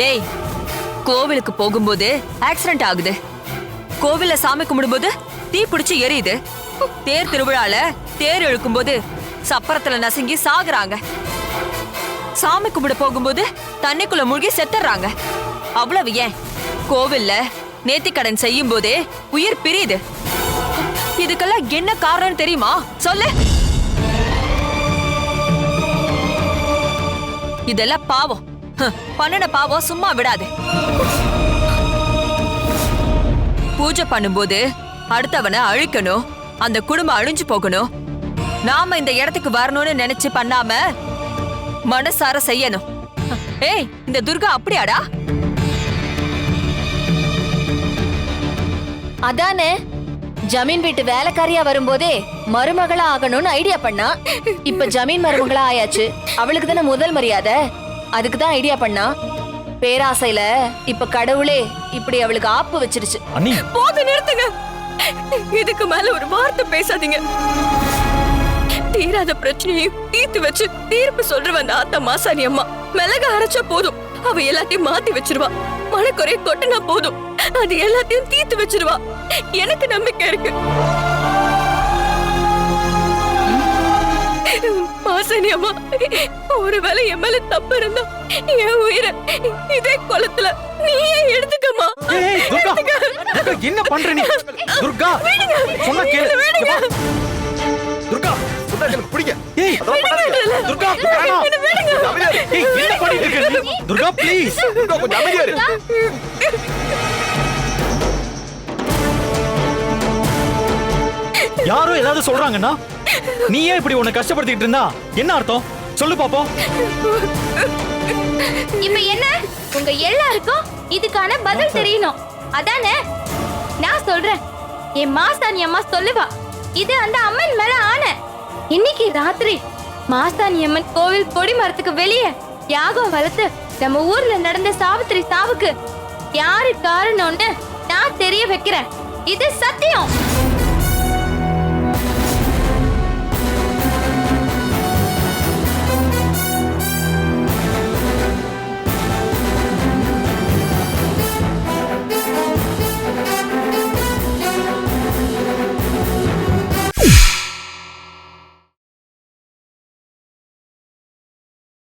டேய், கோவிலுக்கு போகும்போது ஆக்சிடென்ட் ஆகுது, கோவில்ல சாமி கும்பிடும்போது தீ பிடிச்சு எரியுது, தேர் திருவிழால தேர் இழுக்கும்போது சப்பரத்துல நசுங்கி சாகுறாங்க, சாமி கும்பிட போகும்போது தண்ணிக்குள்ள மூழ்கி செத்துறாங்க. அவ்வளவு ஏன், கோவில்ல நேர்த்திக்கடன் செய்யும் போதே உயிர் பிரியுது. இதுக்கெல்லாம் என்ன காரணம் தெரியுமா? சொல்லு. இதெல்லாம் பாவம். பண்ணின பாவம் சும்மா விடாது. பூஜை பண்ணும்போது அடுத்தவனை அழிக்கணும், அந்த குடும்பம் அழிஞ்சு போகணும். நாம இந்த இடத்துக்கு வரணும்னு நினைச்சு பண்ணாம மனசார செய்யணும். ஏய், இந்த துர்கா அப்படியாடா? அதானே ஜமீன் வீட்டு வேலைக்காரியா வரும்போதே மருமகளா ஆகணும்னு ஐடியா பண்ணா. இப்ப ஜமீன் மருமகளா ஆயாச்சு, அவளுக்கு தானே முதல் மரியாதை. அதுக்குதான் ஐடியா பண்ணா. பேராசையில இப்ப கடவுளே இப்படி அவளுக்கு ஆப்பு வச்சிருச்சு. போது, நிறுத்துங்க. இதுக்கு மேல ஒரு வார்த்தை பேசாதீங்க. தீராத பிரச்சனையும் தீர்த்து வச்சு தீர்ப்பு சொல்ற அந்த ஆத்தா மாசாணி அம்மா மிளகா அரைச்சா போதும், அவ எல்லாத்தையும் மாத்தி வச்சிருவா. மனக்குறைய கொட்டினா போதும், அது எல்லாத்தையும் தீர்த்து வச்சிருவா. எனக்கு நம்பிக்கை இருக்கு. மாசாணி அம்மா, ஒருவேளை என் மேல தப்பு இருந்தா என் உயிரை இதே குளத்துல நீயே எடுத்துக்கமா. என்ன பண்ற நீ? துர்கா, சொன்னா கேளு. துர்கா, சொன்னா கேளு, பிடிங்க. ஏய், துர்கா, வேணாம். ஏய், என்ன பண்ணிட்டு இருக்க நீ? துர்கா, ப்ளீஸ். துர்கா, கொஞ்சம் அமைதியா இரு. யாரோ ஏதாவது சொல்றாங்கன்னா நீ ஏன் இப்படி உன்னை கஷ்டப்படுத்திட்டு இருந்தா என்ன அர்த்தம்? சொல்லு பாப்போம். இப்ப என்ன, உங்க எல்லாருக்கும் இதுக்கான பதில் தெரியணும், அதானே? நான் சொல்றேன், என் மாசாணி அம்மா சொல்லுவா. இது அந்த அம்மன் மேல ஆணை. இன்னைக்கு ராத்திரி மாசாணி அம்மன் கோவில் கொடி மரத்துக்கு வெளியே யாகம் வளர்த்து நம்ம ஊர்ல நடந்த சாவித்திரி சாவுக்கு யாரு காரணம்னு நான் தெரிய வைக்கிறேன். இது சத்தியம்.